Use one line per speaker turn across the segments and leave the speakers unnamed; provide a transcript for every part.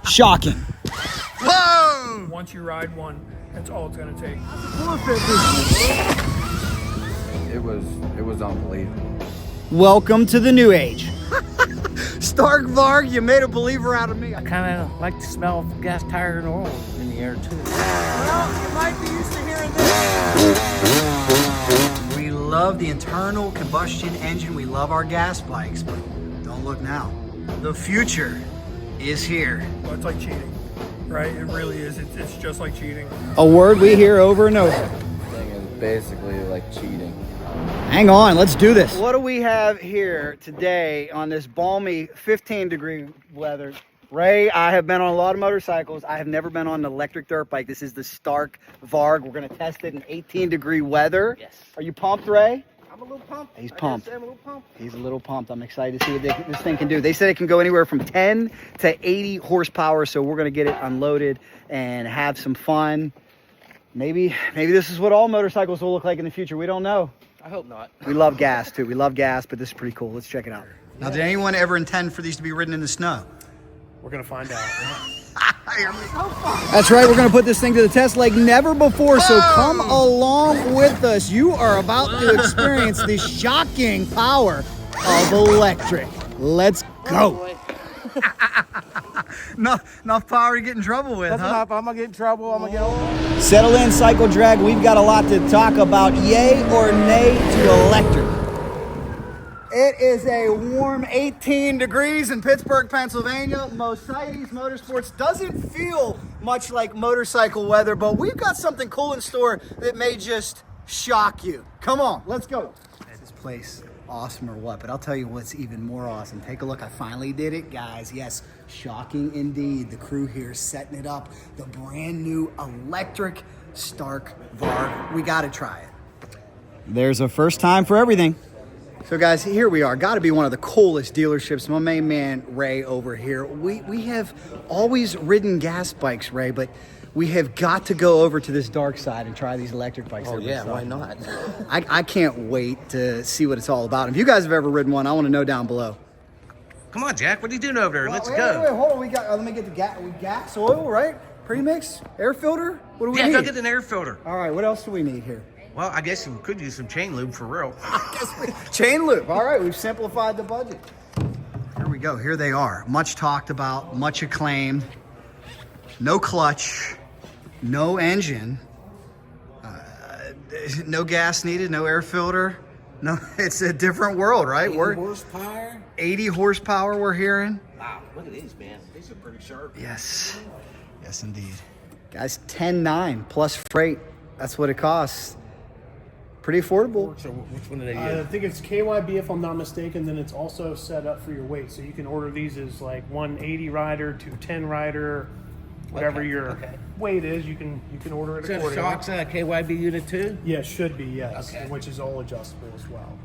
Shocking.
Whoa!
Once you ride one, that's all it's gonna take.
It was unbelievable.
Welcome to the new age.
Stark Varg, you made a believer out of me.
I kind of like the smell of gas, tire, and oil in the air too.
Well, you might be used to hearing this. We love the internal combustion engine. We love our gas bikes, but don't look now. The future is here.
Well, it's like cheating, right? It really is. It's just like cheating.
A word we hear over and over.
Thing is basically like cheating.
Hang on, let's do this. What do we have here today on this balmy 15-degree weather? Ray, I have been on a lot of motorcycles. I have never been on an electric dirt bike. This is the Stark Varg. We're gonna test it in 18-degree weather.
Yes.
Are you pumped, Ray?
I'm a little pumped.
He's pumped.
I'm a little pumped.
He's a little pumped. I'm excited to see what this thing can do. They said it can go anywhere from 10 to 80 horsepower, so we're gonna get it unloaded and have some fun. Maybe this is what all motorcycles will look like in the future. We don't know.
I hope not.
We love gas too. We love gas, but this is pretty cool. Let's check it out.
Now, did anyone ever intend for these to be ridden in the snow?
We're gonna find out.
That's right. We're going to put this thing to the test like never before. So come along with us. You are about to experience the shocking power of electric. Let's go.
Enough power to get in trouble with,
That's
huh?
enough. I'm gonna get in trouble. I'm gonna get old.
Settle in, Cycle Drag. We've got a lot to talk about. Yay or nay to electric? It is a warm 18 degrees in Pittsburgh, Pennsylvania. Mercedes Motorsports doesn't feel much like motorcycle weather, but we've got something cool in store that may just shock you. Come on, let's go. Is this place awesome or what? But I'll tell you what's even more awesome. Take a look. I finally did it, guys. Yes, shocking indeed. The crew here setting it up. The brand new electric Stark Varg. We got to try it. There's a first time for everything. So guys, here we are. Got to be one of the coolest dealerships. My main man, Ray, over here. We have always ridden gas bikes, Ray, but we have got to go over to this dark side and try these electric bikes.
Oh yeah, why not?
I can't wait to see what it's all about. If you guys have ever ridden one, I want to know down below.
Come on, Jack. What are you doing over there? Let's
Wait,
go.
Wait, hold on. We got. Let me get the gas oil, right? Premix, air filter. What do we
Yeah,
need?
go get an air filter.
All right. What else do we need here?
Well, I guess we could use some chain lube for real.
Chain loop. All right, we've simplified the budget. Here we go. Here they are. Much talked about, much acclaimed. No clutch, no engine, no gas needed, no air filter. No, it's a different world, right?
80 horsepower.
80 horsepower we're hearing.
Wow, look at these, man. These are pretty sharp.
Yes. Yes, indeed. Guys, 10.9 plus freight. That's what it costs. Pretty affordable.
So which one did they
I
use?
think it's KYB if I'm not mistaken. Then it's also set up for your weight, so you can order these as like 180 rider, 210 rider, whatever your weight is. You can order it
Is that
accordingly.
shocks and a KYB unit too?
Yeah, should be, yes,
Okay.
which is all adjustable as well.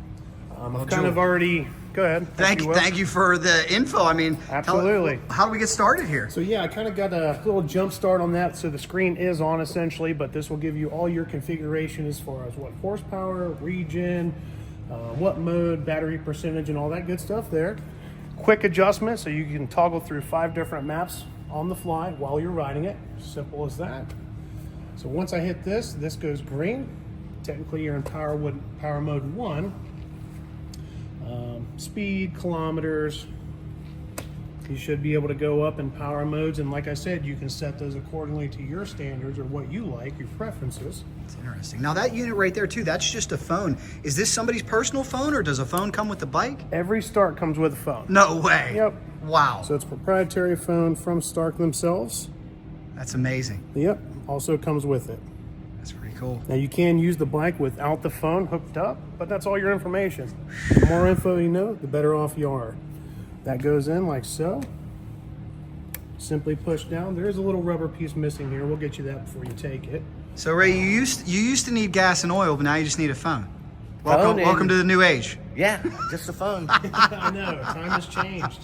I've kind of already. Go ahead.
Thank you for the info. I mean,
Absolutely.
how do we get started here?
So yeah, I kind of got a little jump start on that. So the screen is on essentially, but this will give you all your configuration as far as what horsepower, region, what mode, battery percentage, and all that good stuff there. Quick adjustment, so you can toggle through 5 different maps on the fly while you're riding it. Simple as that. So once I hit this goes green. Technically you're in power mode 1. Speed, kilometers. You should be able to go up in power modes, and like I said, you can set those accordingly to your standards or what you like, your preferences.
That's interesting. Now that unit right there too, that's just a phone. Is this somebody's personal phone or does a phone come with the bike?
Every Stark comes with a phone.
No way.
Yep.
Wow.
So it's a proprietary phone from Stark themselves.
That's amazing.
Yep. Also comes with it.
That's pretty cool.
Now you can use the bike without the phone hooked up, but that's all your information. The more info you know, the better off you are. That goes in like so. Simply push down. There is a little rubber piece missing here. We'll get you that before you take it.
So Ray, you used to need gas and oil, but now you just need a phone.
Phone
Welcome
and-
to the new age.
Yeah, just the phone.
I know, time has changed.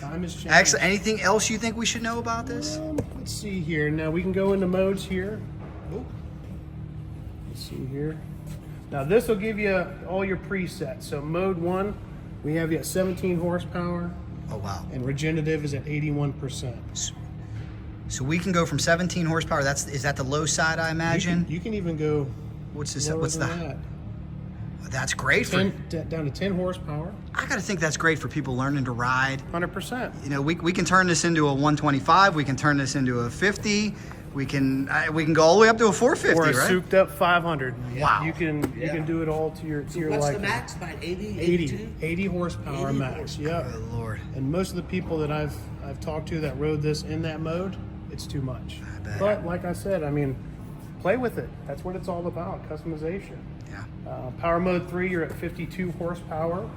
Time has changed.
Excellent. Anything else you think we should know about this?
Let's see here. Now we can go into modes here. Oh. Let's see here. Now this will give you all your presets. So mode 1, we have you at 17 horsepower.
Oh wow.
And regenerative is at 81%.
So we can go from 17 horsepower. Is that the low side, I imagine?
You can even go
What's this?
lower
What's
than
the?
that.
That's great for.
Down to 10 horsepower.
I gotta think that's great for people learning to ride.
100%.
You know, we can turn this into a 125. We can turn this into a 50. We can go all the way up to a 450,
Or a
right?
souped up 500.
Wow.
You can do it all to your
What's
liking.
the max? About 80,
80 horsepower
80
max. Yeah.
Good Lord.
And most of the people that I've talked to that rode this in that mode, it's too much.
bet.
But like I said, I mean, play with it. That's what it's all about, customization.
Yeah.
Power mode 3, you're at 52 horsepower.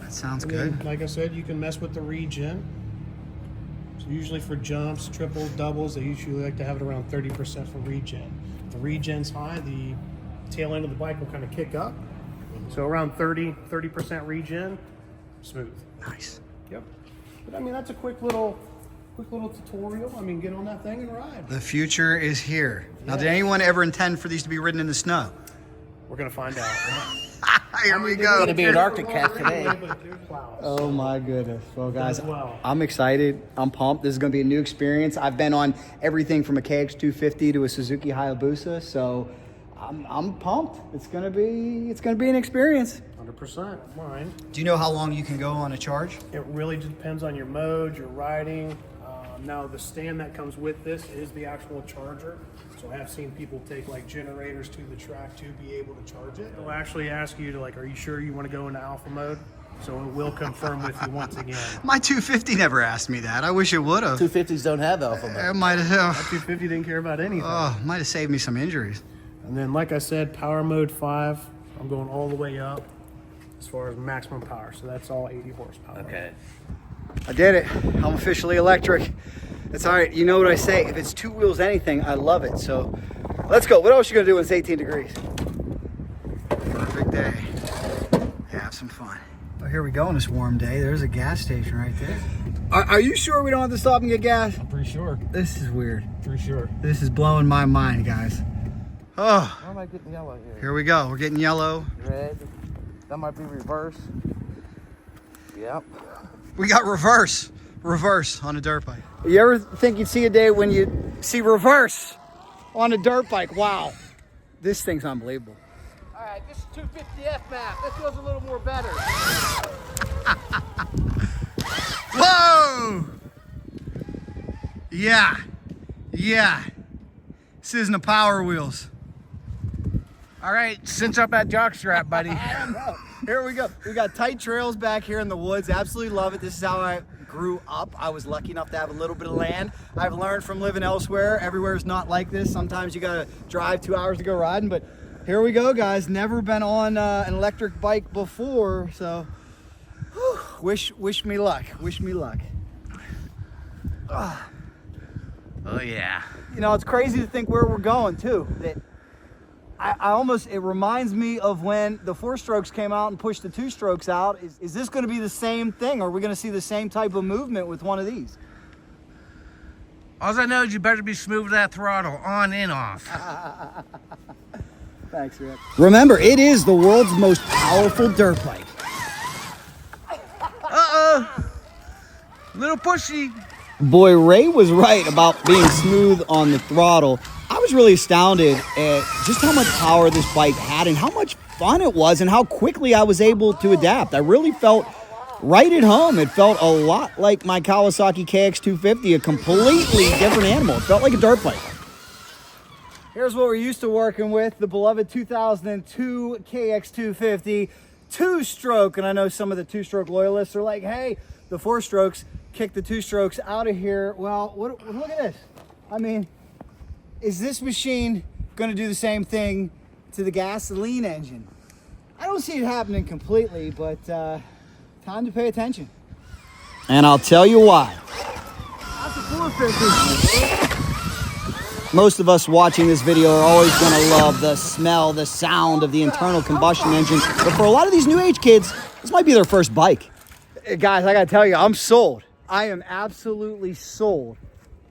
That sounds
And
good.
then, like I said, you can mess with the regen. So usually for jumps, triples, doubles, they usually like to have it around 30% for regen. If the regen's high, the tail end of the bike will kind of kick up. So around 30% regen, smooth.
Nice.
Yep. But I mean, that's a quick little tutorial. I mean, get on that thing and ride.
The future is here. Now, did
Yeah.
anyone ever intend for these to be ridden in the snow?
We're gonna find out.
Here we
It's
go.
gonna be an Arctic cat today.
Oh my goodness. Well, guys,
Does well.
I'm excited. I'm pumped. This is going to be a new experience. I've been on everything from a KX250 to a Suzuki Hayabusa, so I'm pumped. It's going to be an experience.
100%. Mine.
Do you know how long you can go on a charge?
It really depends on your mode, your riding. Now, the stand that comes with this is the actual charger. So I have seen people take like generators to the track to be able to charge it. It'll actually ask you to like, are you sure you want to go into alpha mode? So it will confirm with you once again.
My 250 never asked me that. I wish it would have.
250s don't have alpha
It
mode.
might have.
250 didn't care about anything.
Might have saved me some injuries.
And then, like I said, power mode 5, I'm going all the way up as far as maximum power. So that's all 80 horsepower.
Okay.
I did it. I'm officially electric. It's all right. You know what I say? If it's two wheels anything, I love it. So let's go. What else you going to do when it's 18 degrees?
Perfect day. Have some fun. Oh, here we go on this warm day. There's a gas station right there.
Are you sure we don't have to stop and get gas?
I'm pretty sure.
This is weird.
Pretty sure.
This is blowing my mind, guys. Oh,
Why am I getting yellow here?
here we go. We're getting yellow.
Red. That might be reverse. Yep.
We got reverse on a dirt bike.
You ever think you'd see a day when you see reverse on a dirt bike? Wow. This thing's unbelievable.
All right, this is 250F map. This feels a little more better.
Whoa! Yeah. This isn't a Power Wheels.
All right, cinch up that jockstrap, buddy.
Here we go. We got tight trails back here in the woods. Absolutely love it. This is how I grew up. I was lucky enough to have a little bit of land. I've learned from living elsewhere. Everywhere is not like this. Sometimes you got to drive 2 hours to go riding, but here we go, guys. Never been on an electric bike before, so whew, wish me luck. Wish me luck.
Oh, yeah.
You know, it's crazy to think where we're going too. That I almost, it reminds me of when the 4-strokes came out and pushed the 2-strokes out. Is this going to be the same thing? Are we going to see the same type of movement with one of these?
All I know is you better be smooth with that throttle, on and off.
Thanks, Rick. Remember, it is the world's most powerful dirt bike.
Little pushy.
Boy, Ray was right about being smooth on the throttle. I was really astounded at just how much power this bike had and how much fun it was and how quickly I was able to adapt. I really felt right at home. It felt a lot like my Kawasaki KX250, a completely different animal. It felt like a dirt bike. Here's what we're used to working with, the beloved 2002 KX250 2-stroke. And I know some of the 2-stroke loyalists are like, hey, the 4-strokes, kick the 2-strokes out of here. Well, look at this. I mean, is this machine going to do the same thing to the gasoline engine? I don't see it happening completely, but time to pay attention. And I'll tell you why. That's a 450. Most of us watching this video are always going to love the smell, the sound of the internal combustion engine. But for a lot of these new age kids, this might be their first bike. Guys, I got to tell you, I'm sold. I am absolutely sold.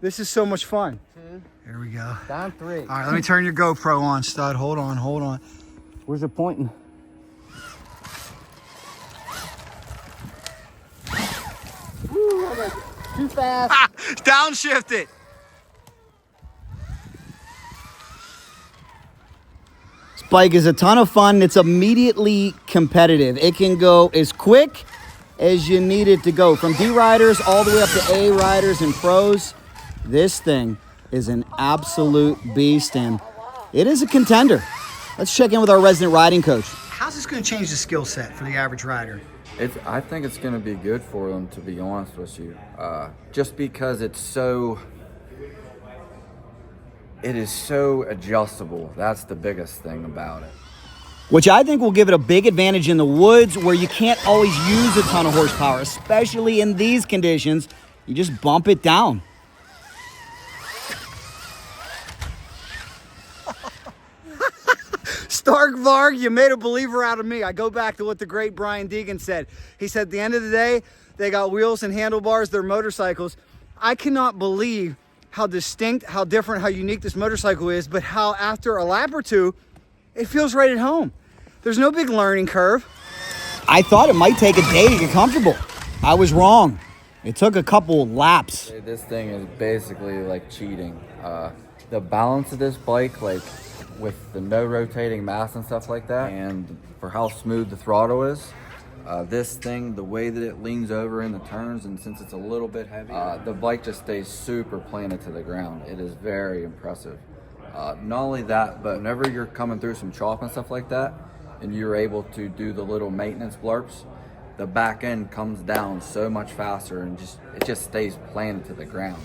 This is so much fun.
Here we go.
Down 3.
All right, let me turn your GoPro on, stud. Hold on.
Where's it pointing?
Too fast.
Downshift it.
bike is a ton of fun. It's immediately competitive. It can go as quick as you need it to go. From D riders all the way up to A riders and pros, this thing is an absolute beast, and it is a contender. Let's check in with our resident riding coach.
How's this going to change the skill set for the average rider?
I think it's going to be good for them, to be honest with you. Just because it is so adjustable. That's the biggest thing about it.
Which I think will give it a big advantage in the woods where you can't always use a ton of horsepower, especially in these conditions. You just bump it down. Stark Varg, you made a believer out of me. I go back to what the great Brian Deegan said. He said at the end of the day, they got wheels and handlebars, they're motorcycles. I cannot believe how distinct, how different, how unique this motorcycle is, but how after a lap or two, it feels right at home. There's no big learning curve. I thought it might take a day to get comfortable. I was wrong. It took a couple laps.
This thing is basically like cheating. The balance of this bike, like with the no rotating mass and stuff like that, and for how smooth the throttle is, this thing, the way that it leans over in the turns, and since it's a little bit heavy, the bike just stays super planted to the ground. It is very impressive. Not only that, but whenever you're coming through some chalk and stuff like that, and you're able to do the little maintenance blurps, the back end comes down so much faster, and it just stays planted to the ground.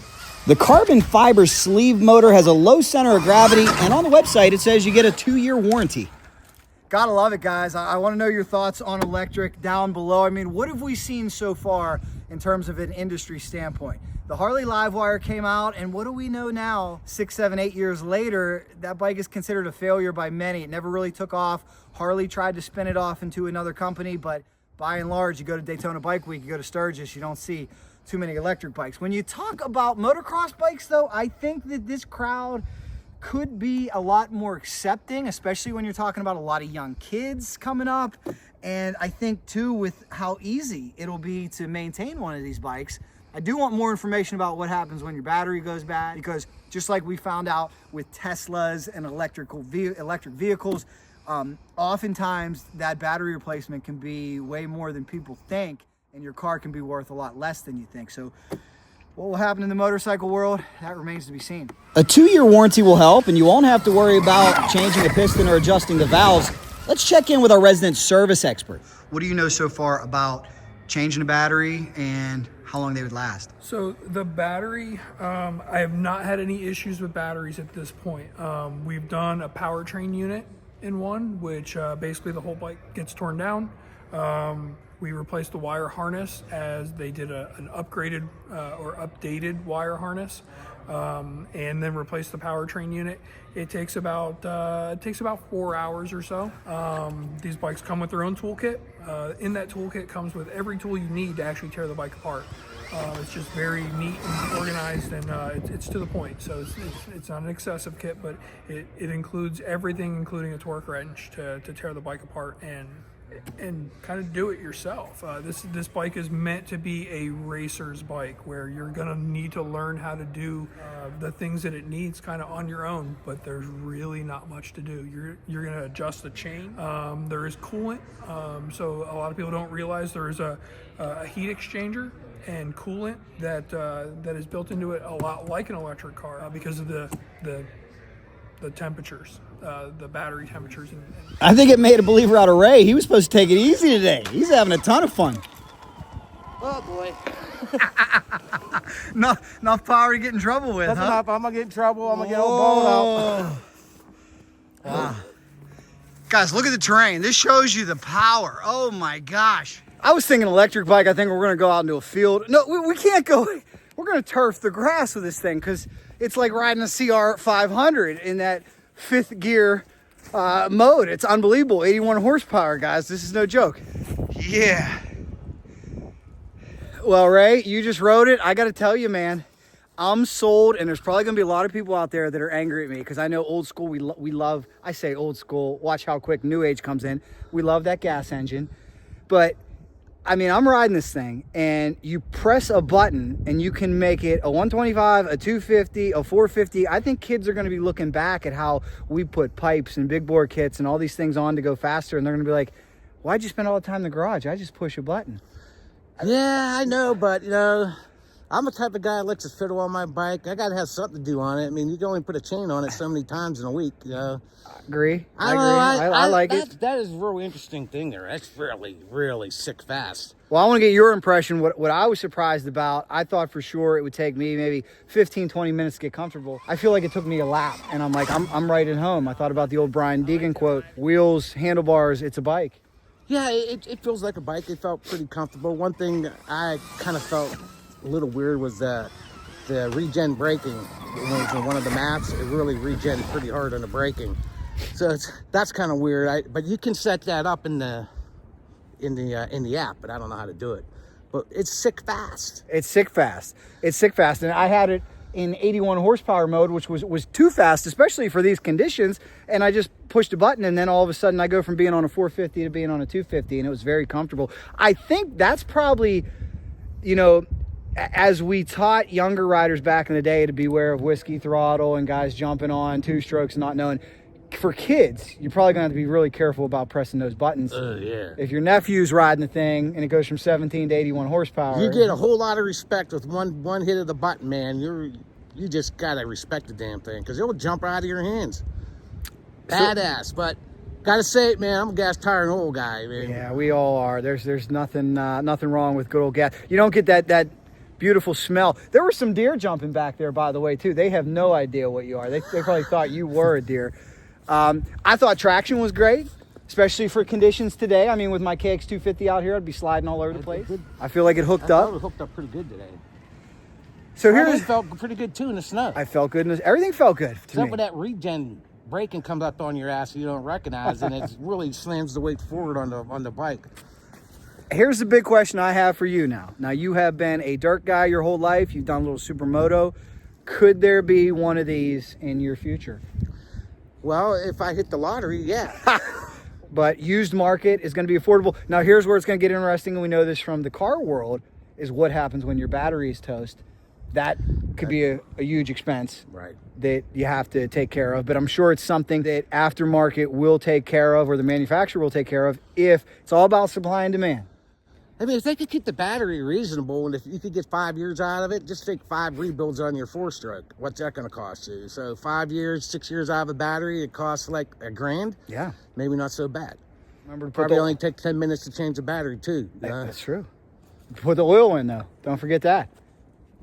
The carbon fiber sleeve motor has a low center of gravity, and on the website it says you get a 2-year warranty. Gotta love it, guys. I want to know your thoughts on electric down below. I mean, what have we seen so far in terms of an industry standpoint? The Harley Livewire came out, and what do we know now, 6, 7, 8 years later? That bike is considered a failure by many. It never really took off. Harley tried to spin it off into another company, but by and large, you go to Daytona Bike Week, you go to Sturgis, you don't see too many electric bikes. When you talk about motocross bikes, though, I think that this crowd could be a lot more accepting, especially when you're talking about a lot of young kids coming up. And I think too, with how easy it'll be to maintain one of these bikes. I do want more information about what happens when your battery goes bad, because just like we found out with Teslas and electric vehicles, oftentimes that battery replacement can be way more than people think, and your car can be worth a lot less than you think. So what will happen in the motorcycle world, that remains to be seen. A 2-year warranty will help, and you won't have to worry about changing a piston or adjusting the valves. Let's check in with our resident service expert.
What do you know so far about changing a battery and how long they would last?
So the battery, I have not had any issues with batteries at this point. We've done a powertrain unit in one, which basically the whole bike gets torn down. We replaced the wire harness as they did an upgraded or updated wire harness, and then replaced the powertrain unit. It takes about 4 hours or so. These bikes come with their own toolkit. In that toolkit comes with every tool you need to actually tear the bike apart. It's just very neat and organized, and it's to the point. So it's not an excessive kit, but it includes everything, including a torque wrench to tear the bike apart and kind of do it yourself. This bike is meant to be a racer's bike, where you're gonna need to learn how to do the things that it needs kind of on your own, but there's really not much to do. You're gonna adjust the chain. There is coolant, so a lot of people don't realize there is a heat exchanger and coolant that is built into it, a lot like an electric car, because of the temperatures, the battery temperatures.
I think it made a believer out of Ray. He was supposed to take it easy today. He's having a ton of fun.
Oh boy.
Enough power to get in trouble with,
That's
huh?
enough. I'm gonna get in trouble. I'm gonna get all balled out.
Wow. Guys, look at the terrain. This shows you the power. Oh my gosh.
I was thinking electric bike. I think we're gonna go out into a field. No, we can't go. We're gonna turf the grass with this thing, because it's like riding a CR 500 in that 5th gear mode. It's unbelievable. 81 horsepower, guys. This is no joke.
Yeah.
Well, Ray, you just rode it. I got to tell you, man, I'm sold, and there's probably going to be a lot of people out there that are angry at me, because I know old school, we love, I say old school, watch how quick new age comes in. We love that gas engine. But I mean, I'm riding this thing, and you press a button, and you can make it a 125, a 250, a 450. I think kids are going to be looking back at how we put pipes and big bore kits and all these things on to go faster, and they're going to be like, why'd you spend all the time in the garage? I just push a button.
Yeah, I know, but you know, I'm the type of guy that likes to fiddle on my bike. I got to have something to do on it. I mean, you can only put a chain on it so many times in a week, you know.
Agree.
I
agree.
don't know,
I like it.
That is a really interesting thing there. That's really, really sick fast.
Well, I want to get your impression. What I was surprised about, I thought for sure it would take me maybe 15, 20 minutes to get comfortable. I feel like it took me a lap, and I'm like, I'm right at home. I thought about the old Brian Deegan quote, wheels, handlebars, it's a bike.
Yeah, it feels like a bike. It felt pretty comfortable. One thing I kind of felt a little weird was the regen braking. When it was in one of the maps, it really regen pretty hard on the braking. So that's kind of weird. But you can set that up in the app, but I don't know how to do it. But it's sick fast.
It's sick fast. It's sick fast. And I had it in 81 horsepower mode, which was too fast, especially for these conditions. And I just pushed a button, and then all of a sudden I go from being on a 450 to being on a 250, and it was very comfortable. I think that's probably, you know, as we taught younger riders back in the day to beware of whiskey throttle and guys jumping on two strokes, not knowing. For kids, you're probably going to have to be really careful about pressing those buttons.
Yeah.
If your nephew's riding the thing and it goes from 17 to 81 horsepower.
You get a whole lot of respect with one hit of the button, man. You just got to respect the damn thing because it will jump out of your hands. Badass, but got to say it, man, I'm a gas, tire, and oil guy, man.
Yeah, we all are. There's nothing wrong with good old gas. You don't get that beautiful smell. There were some deer jumping back there, by the way, too. They have no idea what you are. They probably thought you were a deer. I thought traction was great, especially for conditions today. I mean, with my KX250 out here, I'd be sliding all over the place. I feel like it hooked up.
It was hooked up pretty good today.
So
It felt pretty good too in the snow.
I felt good. Everything felt good to
Except
me.
for that regen braking comes up on your ass you don't recognize, and it really slams the weight forward on the bike.
Here's the big question I have for you now. Now, you have been a dirt guy your whole life. You've done a little supermoto. Could there be one of these in your future?
Well, if I hit the lottery, yeah.
But used market is going to be affordable. Now, here's where it's going to get interesting, and we know this from the car world, is what happens when your battery is toast. That could be a huge expense,
Right.
that you have to take care of. But I'm sure it's something that aftermarket will take care of, or the manufacturer will take care of, if it's all about supply and demand.
I mean, if they could keep the battery reasonable, and if you could get 5 years out of it, just take 5 rebuilds on your 4-stroke. What's that going to cost you? So 5 years, 6 years out of a battery, it costs like $1,000.
Yeah.
Maybe not so bad.
Remember to put
Probably
the,
only take 10 minutes to change the battery too.
That's true. Put the oil in, though. Don't forget that.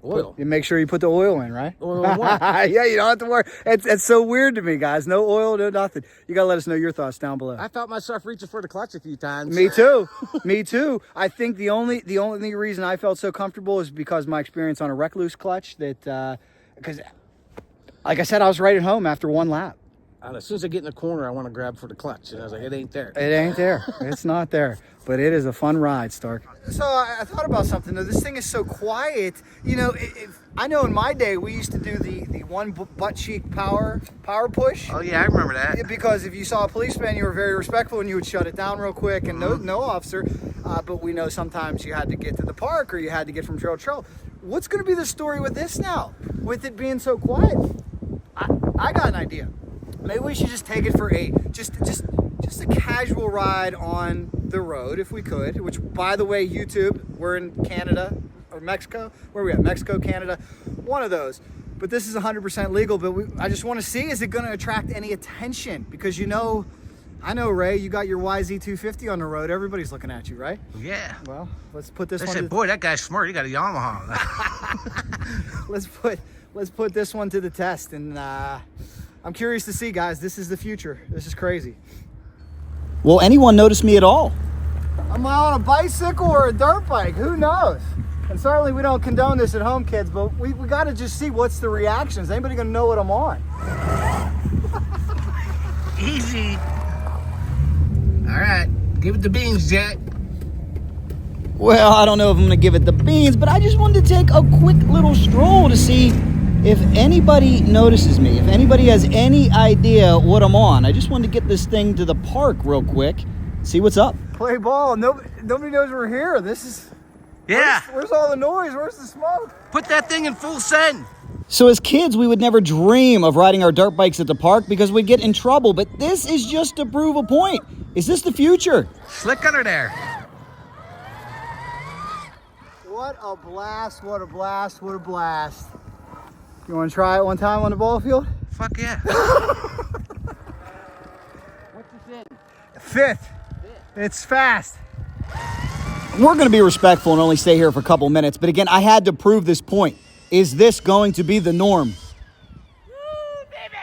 Oil.
You make sure you put the oil in, right?
Oil in what?
Yeah, you don't have to worry. It's so weird to me, guys. No oil, no nothing. You got to let us know your thoughts down below.
I felt myself reaching for the clutch a few times.
Me too. Me too. I think the only reason I felt so comfortable is because my experience on a Recluse clutch. That because, like I said, I was right at home after one lap.
And as soon as I get in the corner, I want to grab for the clutch. And I was like, it ain't there.
It ain't there. It's not there. But it is a fun ride, Stark. So I thought about something, though. This thing is so quiet. You know, I know in my day, we used to do the one butt cheek power push.
Oh, yeah, I remember that.
Because if you saw a policeman, you were very respectful and you would shut it down real quick, and no officer. But we know sometimes you had to get to the park or you had to get from trail to trail. What's going to be the story with this now? With it being so quiet? I got an idea. Maybe we should just take it for just a casual ride on the road if we could, which, by the way, YouTube, we're in Canada or Mexico. Where are we at? Mexico, Canada, one of those. But this is 100% legal, but I just want to see, is it going to attract any attention? Because I know, Ray, you got your YZ250 on the road. Everybody's looking at you, right?
Yeah.
Well, let's put this
They
one
said, boy, that guy's smart. He got a Yamaha.
let's put this one to the test, and I'm curious to see, guys. This is the future. This is crazy. Will anyone notice me at all? Am I on a bicycle or a dirt bike? Who knows? And certainly we don't condone this at home, kids, but we got to just see what's the reaction. Is anybody going to know what I'm on?
Easy. All right. Give it the beans, Jack.
Well, I don't know if I'm going to give it the beans, but I just wanted to take a quick little stroll to see if anybody notices me, if anybody has any idea what I'm on. I just wanted to get this thing to the park real quick, see what's up. play ball. Nobody knows we're here. This is...
Yeah.
Where's all the noise? Where's the smoke?
Put that thing in full send.
So as kids, we would never dream of riding our dirt bikes at the park because we'd get in trouble. But this is just to prove a point. Is this the future?
Slick under there.
What a blast, what a blast, what a blast. You want to try it one time on the ball field?
Fuck yeah.
What's this in?
Fifth. It's fast. We're going to be respectful and only stay here for a couple minutes. But again, I had to prove this point. Is this going to be the norm?
Woo, baby.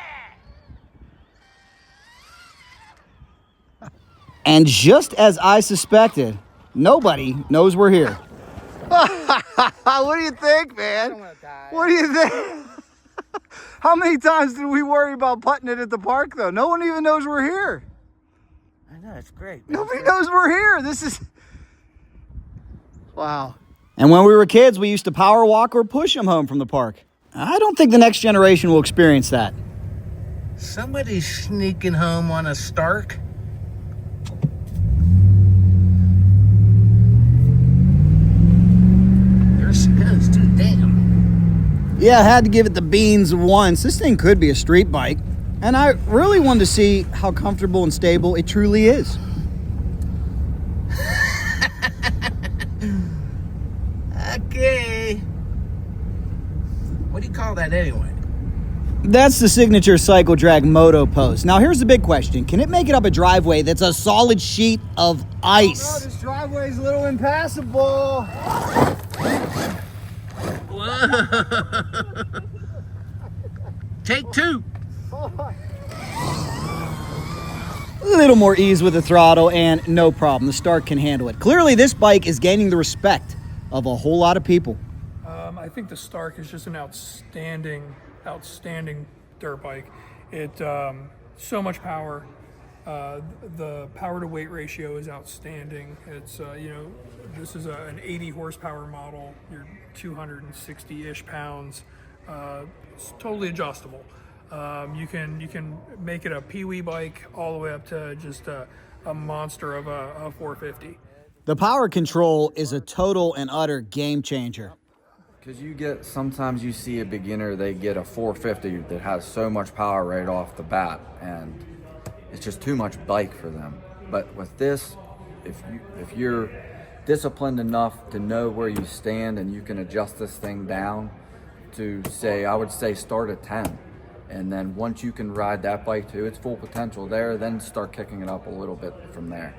And just as I suspected, nobody knows we're here. What do you think, man? What do you think? How many times did we worry about putting it at the park, though? No one even knows we're here.
I know, it's great.
Nobody knows we're here. This is... Wow. And when we were kids, we used to power walk or push them home from the park. I don't think the next generation will experience that.
Somebody's sneaking home on a Stark. There she goes, too. Damn.
Yeah, I had to give it the beans once. This thing could be a street bike. And I really wanted to see how comfortable and stable it truly is.
Okay. What do you call that anyway?
That's the signature cycle drag moto pose. Now here's the big question. Can it make it up a driveway that's a solid sheet of ice? Oh, no, this driveway's a little impassable.
Whoa. Take two.
A little more ease with the throttle and no problem. The Stark can handle it. Clearly this bike is gaining the respect of a whole lot of people.
I think the Stark is just an outstanding dirt bike. It so much power. The power to weight ratio is outstanding. It's this is an 80 horsepower model. You're 260-ish pounds. It's totally adjustable. You can make it a peewee bike all the way up to just a monster of a 450.
The power control is a total and utter game changer.
Because sometimes you see a beginner, they get a 450 that has so much power right off the bat, and it's just too much bike for them. But with this, if you're disciplined enough to know where you stand and you can adjust this thing down to I would say start at 10. And then once you can ride that bike to its full potential there, then start kicking it up a little bit from there.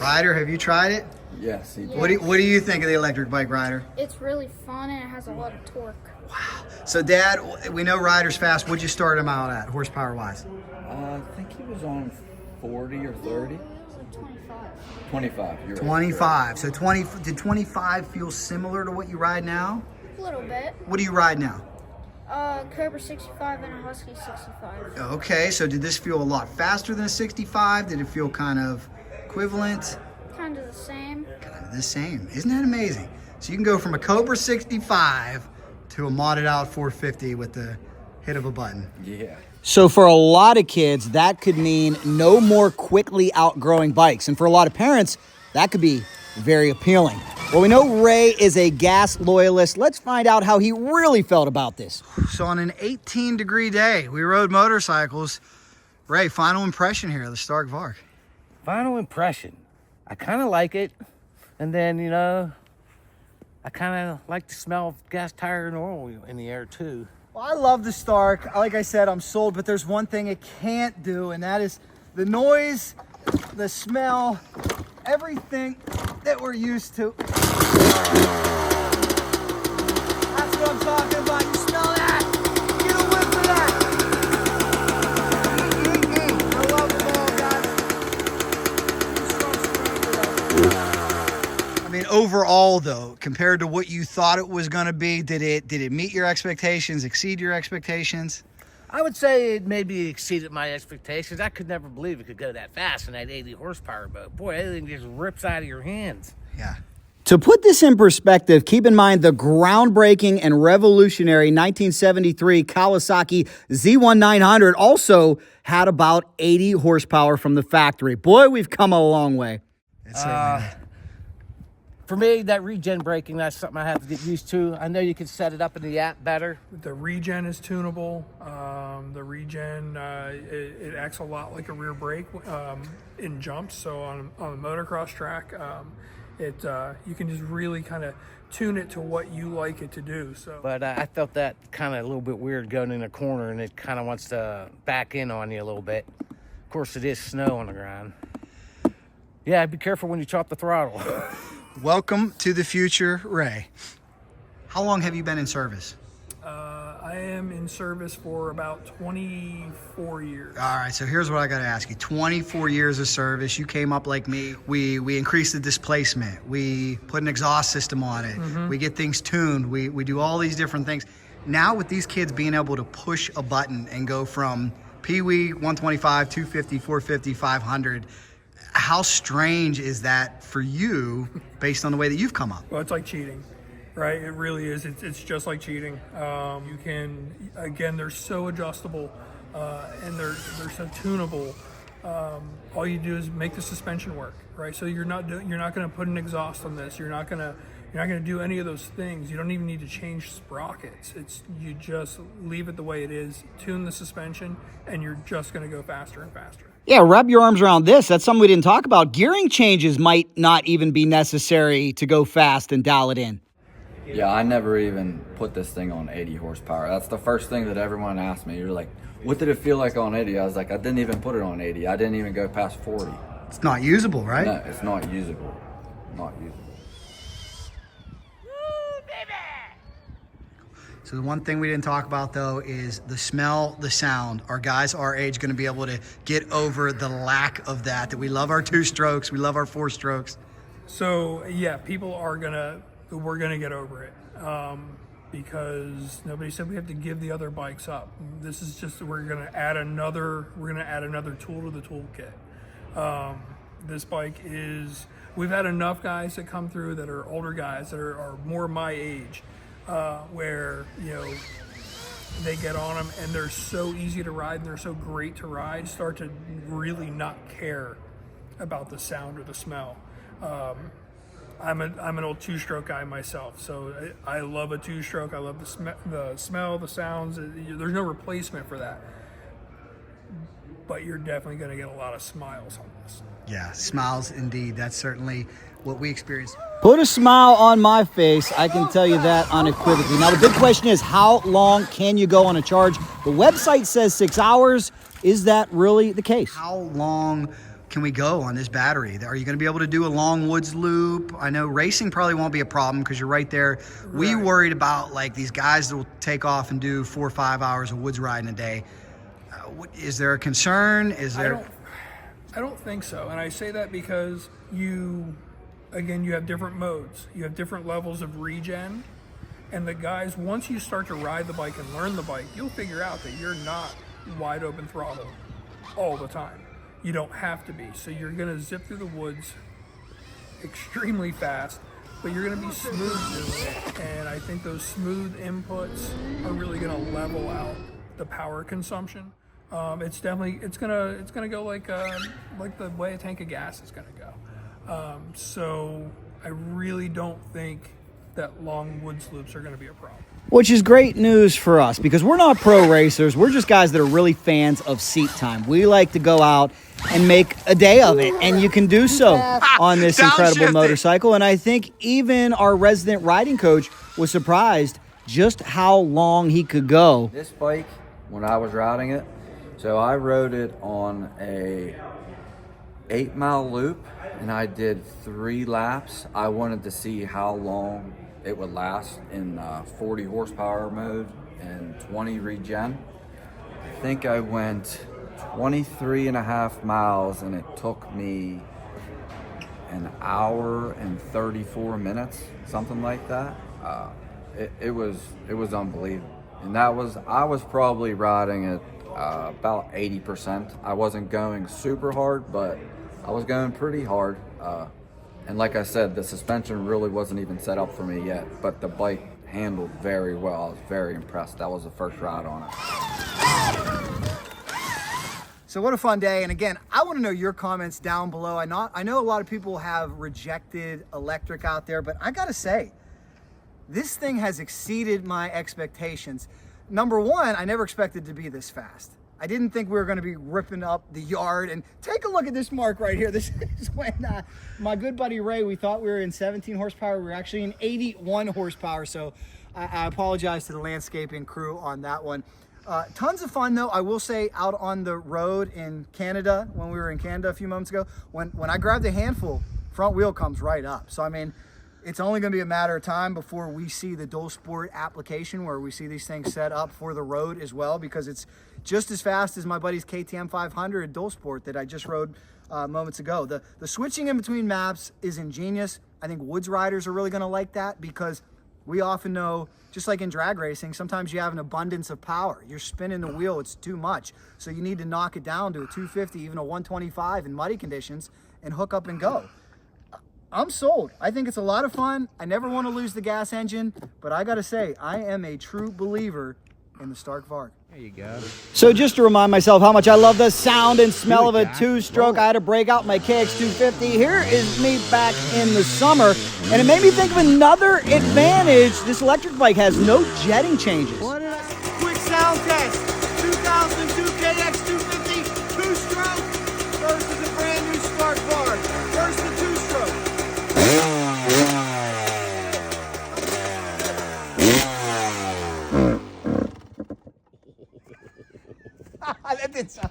Ryder, have you tried it?
Yes, he did.
What do you think of the electric bike, Ryder?
It's really fun and it has a lot of torque.
Wow. So, Dad, we know Ryder's fast. What'd you start him out at, horsepower-wise?
I think he was on 40 or 30.
It was like 25.
25, you're right.
25. So did 25 feel similar to what you ride now?
A little bit.
What do you ride now?
Cobra 65 and a Husky 65.
Okay, so did this feel a lot faster than a 65? Did it feel kind of equivalent?
Kind of the same.
Kind of the same. Isn't that amazing? So you can go from a Cobra 65 to a modded out 450 with the hit of a button.
Yeah.
So for a lot of kids, that could mean no more quickly outgrowing bikes. And for a lot of parents, that could be very appealing. Well, we know Ray is a gas loyalist. Let's find out how he really felt about this. So on an 18-degree day, we rode motorcycles. Ray, final impression here of the Stark Varg.
Final impression. I kind of like it. And then, I kind of like the smell of gas, tire, and oil in the air, too.
Well, I love the Stark. Like I said, I'm sold, but there's one thing it can't do, and that is the noise, the smell, everything that we're used to. That's what I'm talking about. You smell that? Get a whiff of that. I love the ball, guys. I mean, overall, though, compared to what you thought it was going to be, did it meet your expectations, exceed your expectations?
I would say it maybe exceeded my expectations. I could never believe it could go that fast in that 80 horsepower boat. Boy, everything just rips out of your hands.
Yeah. To put this in perspective, keep in mind the groundbreaking and revolutionary 1973 Kawasaki Z1900 also had about 80 horsepower from the factory. Boy, we've come a long way. It certainly is.
For me, that regen braking, that's something I have to get used to. I know you can set it up in the app better.
The regen is tunable. The regen, it acts a lot like a rear brake in jumps. So on a motocross track, you can just really kind of tune it to what you like it to do. So,
But I felt that kind of a little bit weird going in a corner, and it kind of wants to back in on you a little bit. Of course, it is snow on the ground. Yeah, be careful when you chop the throttle.
Welcome to the future, Ray. How long have you been in service?
I am in service for about 24 years.
All right, so here's what I got to ask you. 24 years of service. You came up like me. We increased the displacement. We put an exhaust system on it. We get things tuned. We do all these different things. Now with these kids being able to push a button and go from Pee-wee, 125, 250, 450, 500, how strange is that for you based on the way that you've come up?
Well, it's like cheating, right? It really is. It's just like cheating. You can, again, they're so adjustable and they're so tunable. All you do is make the suspension work, right? So you're not going to put an exhaust on this. You're not going to do any of those things. You don't even need to change sprockets. You just leave it the way it is, tune the suspension, and you're just going to go faster and faster.
Yeah, wrap your arms around this. That's something we didn't talk about. Gearing changes might not even be necessary to go fast and dial it in.
Yeah, I never even put this thing on 80 horsepower. That's the first thing that everyone asked me. You're like, what did it feel like on 80? I was like, I didn't even put it on 80. I didn't even go past 40.
It's not usable, right?
No, it's not usable. Not usable.
So the one thing we didn't talk about though is the smell, the sound. Are guys our age going to be able to get over the lack of that we love our 2 strokes, we love our 4 strokes?
So yeah, we're gonna get over it because nobody said we have to give the other bikes up. This is just, we're gonna add another tool to the toolkit. This bike is, we've had enough guys that come through that are older guys that are more my age, where they get on them and they're so easy to ride and they're so great to ride, start to really not care about the sound or the smell. I'm an old 2-stroke guy myself, so I love a 2-stroke. I love the smell, the sounds. There's no replacement for that. But you're definitely going to get a lot of smiles on this.
Yeah, smiles indeed. That's certainly what we experienced.
Put a smile on my face. I can tell you that unequivocally. Now, the big question is, how long can you go on a charge? The website says 6 hours. Is that really the case?
How long can we go on this battery? Are you going to be able to do a long woods loop? I know racing probably won't be a problem because you're right there. Right. We worried about like these guys that will take off and do 4 or 5 hours of woods riding a day. Is there a concern?
I don't think so. And I say that because you have different modes. You have different levels of regen. And the guys, once you start to ride the bike and learn the bike, you'll figure out that you're not wide open throttle all the time. You don't have to be. So you're going to zip through the woods extremely fast, but you're going to be smooth doing it. And I think those smooth inputs are really going to level out the power consumption. It's gonna go like the way a tank of gas is gonna go. So I really don't think that long woods loops are gonna be a problem.
Which is great news for us because we're not pro racers. We're just guys that are really fans of seat time. We like to go out and make a day of it, and you can do so on this incredible motorcycle. And I think even our resident riding coach was surprised just how long he could go.
This bike, when I was riding it, so I rode it on a 8-mile loop and I did 3 laps. I wanted to see how long it would last in 40 horsepower mode and 20 regen. I think I went 23 and a half miles and it took me an hour and 34 minutes, something like that. It was unbelievable. And I was probably riding it about 80%. I wasn't going super hard, but I was going pretty hard. And like I said, the suspension really wasn't even set up for me yet, but the bike handled very well. I was very impressed. That was the first ride on it.
So what a fun day. And again, I want to know your comments down below. I know a lot of people have rejected electric out there, but I gotta say, this thing has exceeded my expectations. Number one, I never expected to be this fast. I didn't think we were gonna be ripping up the yard. And take a look at this mark right here. This is when my good buddy Ray, we thought we were in 17 horsepower. We were actually in 81 horsepower. So I apologize to the landscaping crew on that one. Tons of fun though, I will say, out on the road in Canada, when we were in Canada a few moments ago, when I grabbed a handful, front wheel comes right up. So I mean, it's only gonna be a matter of time before we see the dual sport application where we see these things set up for the road as well, because it's just as fast as my buddy's KTM 500 dual sport that I just rode moments ago. The switching in between maps is ingenious. I think woods riders are really gonna like that, because we often know, just like in drag racing, sometimes you have an abundance of power. You're spinning the wheel, it's too much. So you need to knock it down to a 250, even a 125 in muddy conditions, and hook up and go. I'm sold. I think it's a lot of fun. I never want to lose the gas engine, but I gotta say, I am a true believer in the Stark Varg.
There you go.
So just to remind myself how much I love the sound and smell of a two-stroke, I had to break out my KX250. Here is me back in the summer, and it made me think of another advantage. This electric bike has no jetting changes. Quick sound test. 2002 KX250 two-stroke versus a brand new Stark Varg. First the two-stroke. That did sound.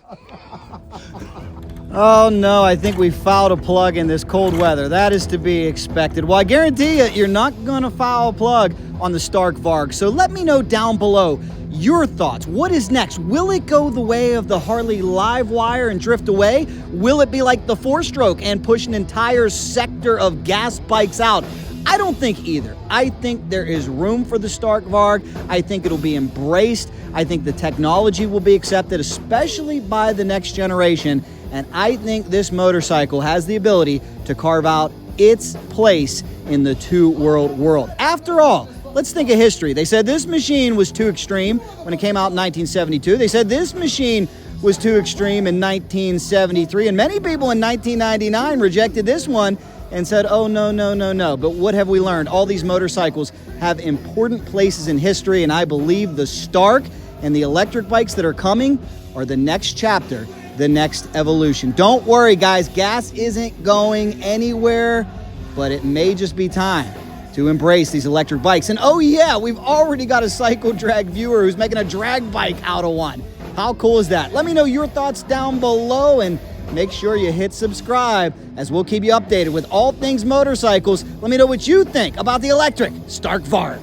Oh no, I think we fouled a plug in this cold weather. That is to be expected. Well, I guarantee you, you're not gonna foul a plug on the Stark Varg. So let me know down below your thoughts. What is next? Will it go the way of the Harley Livewire and drift away? Will it be like the four-stroke and push an entire sector of gas bikes out? I don't think either. I think there is room for the Stark Varg. I think it'll be embraced. I think the technology will be accepted, especially by the next generation. And I think this motorcycle has the ability to carve out its place in the two-world world. After all, let's think of history. They said this machine was too extreme when it came out in 1972. They said this machine was too extreme in 1973. And many people in 1999 rejected this one and said, oh, no, no, no, no. But what have we learned? All these motorcycles have important places in history, and I believe the Stark and the electric bikes that are coming are the next chapter, the next evolution. Don't worry, guys. Gas isn't going anywhere, but it may just be time to embrace these electric bikes. And oh yeah, we've already got a cycle drag viewer who's making a drag bike out of one. How cool is that? Let me know your thoughts down below, and make sure you hit subscribe, as we'll keep you updated with all things motorcycles. Let me know what you think about the electric Stark Varg.